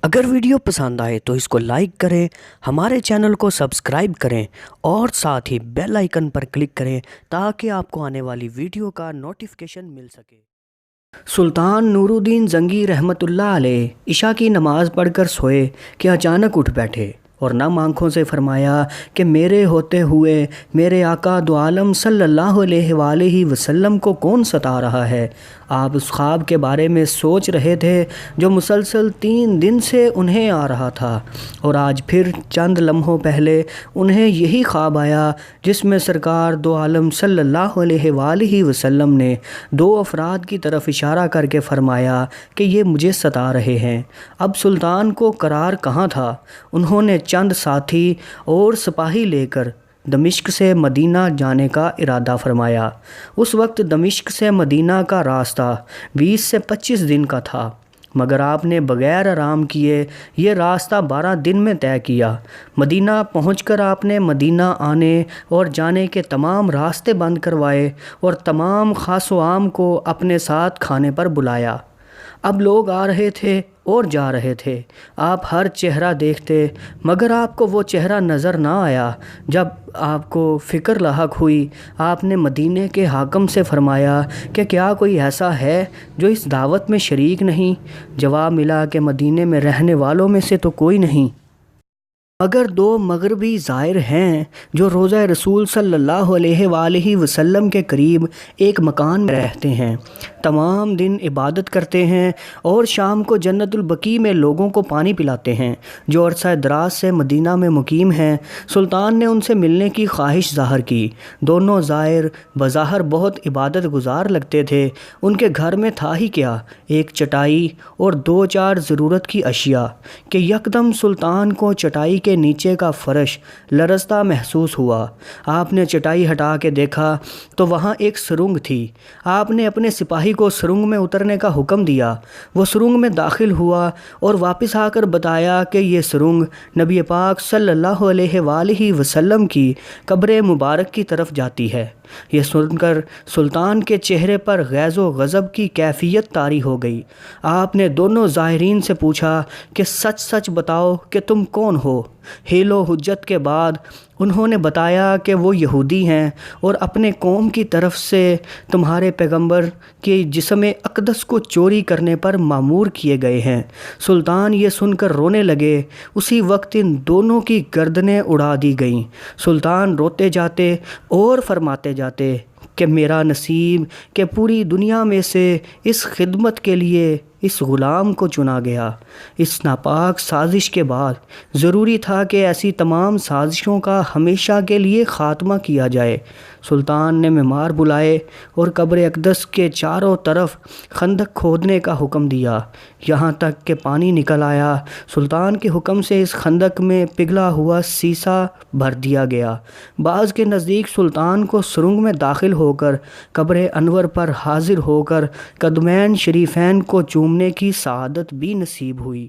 اگر ویڈیو پسند آئے تو اس کو لائک کریں، ہمارے چینل کو سبسکرائب کریں اور ساتھ ہی بیل آئیکن پر کلک کریں تاکہ آپ کو آنے والی ویڈیو کا نوٹیفیکیشن مل سکے۔ سلطان نور الدین زنگی رحمۃ اللہ علیہ عشاء کی نماز پڑھ کر سوئے کہ اچانک اٹھ بیٹھے اور نم آنکھوں سے فرمایا کہ میرے ہوتے ہوئے میرے آقا دو عالم صلی اللہ علیہ وآلہ وسلم کو کون ستا رہا ہے۔ آپ اس خواب کے بارے میں سوچ رہے تھے جو مسلسل 3 دن سے انہیں آ رہا تھا، اور آج پھر چند لمحوں پہلے انہیں یہی خواب آیا جس میں سرکار دو عالم صلی اللہ علیہ وآلہ وسلم نے 2 افراد کی طرف اشارہ کر کے فرمایا کہ یہ مجھے ستا رہے ہیں۔ اب سلطان کو قرار کہاں تھا؟ انہوں نے چند ساتھی اور سپاہی لے کر دمشق سے مدینہ جانے کا ارادہ فرمایا۔ اس وقت دمشق سے مدینہ کا راستہ 20 سے 25 دن کا تھا، مگر آپ نے بغیر آرام کیے یہ راستہ 12 دن میں طے کیا۔ مدینہ پہنچ کر آپ نے مدینہ آنے اور جانے کے تمام راستے بند کروائے اور تمام خاص و عام کو اپنے ساتھ کھانے پر بلایا۔ اب لوگ آ رہے تھے اور جا رہے تھے، آپ ہر چہرہ دیکھتے مگر آپ کو وہ چہرہ نظر نہ آیا۔ جب آپ کو فکر لاحق ہوئی، آپ نے مدینے کے حاکم سے فرمایا کہ کیا کوئی ایسا ہے جو اس دعوت میں شریک نہیں؟ جواب ملا کہ مدینے میں رہنے والوں میں سے تو کوئی نہیں، مگر 2 مغربی زائر ہیں جو روضہ رسول صلی اللہ علیہ وآلہ وسلم کے قریب ایک مکان میں رہتے ہیں، تمام دن عبادت کرتے ہیں اور شام کو جنت البقیع میں لوگوں کو پانی پلاتے ہیں، جو عرصہ دراز سے مدینہ میں مقیم ہیں۔ سلطان نے ان سے ملنے کی خواہش ظاہر کی۔ دونوں زائر بظاہر بہت عبادت گزار لگتے تھے۔ ان کے گھر میں تھا ہی کیا، ایک چٹائی اور 2-4 ضرورت کی اشیاء کہ یکدم سلطان کو چٹائی کے نیچے کا فرش لرزتا محسوس ہوا۔ آپ نے چٹائی ہٹا کے دیکھا تو وہاں ایک سرنگ تھی۔ آپ نے اپنے سپاہی کو سرنگ میں اترنے کا حکم دیا۔ وہ سرنگ میں داخل ہوا اور واپس آ کر بتایا کہ یہ سرنگ نبی پاک صلی اللہ علیہ وآلہ وسلم کی قبر مبارک کی طرف جاتی ہے۔ یہ سن کر سلطان کے چہرے پر غیظ و غضب کی کیفیت طاری ہو گئی۔ آپ نے دونوں زائرین سے پوچھا کہ سچ سچ بتاؤ کہ تم کون ہو؟ حیل و حجت کے بعد انہوں نے بتایا کہ وہ یہودی ہیں اور اپنے قوم کی طرف سے تمہارے پیغمبر کے جسم اقدس کو چوری کرنے پر مامور کیے گئے ہیں۔ سلطان یہ سن کر رونے لگے۔ اسی وقت ان دونوں کی گردنیں اڑا دی گئیں۔ سلطان روتے جاتے اور فرماتے جاتے کہ میرا نصیب کہ پوری دنیا میں سے اس خدمت کے لیے اس غلام کو چنا گیا۔ اس ناپاک سازش کے بعد ضروری تھا کہ ایسی تمام سازشوں کا ہمیشہ کے لیے خاتمہ کیا جائے۔ سلطان نے معمار بلائے اور قبر اقدس کے چاروں طرف خندق کھودنے کا حکم دیا، یہاں تک کہ پانی نکل آیا۔ سلطان کے حکم سے اس خندق میں پگھلا ہوا سیسا بھر دیا گیا۔ بعض کے نزدیک سلطان کو سرنگ میں داخل ہو کر قبر انور پر حاضر ہو کر قدمین شریفین کو چومنے کی سعادت بھی نصیب ہوئی۔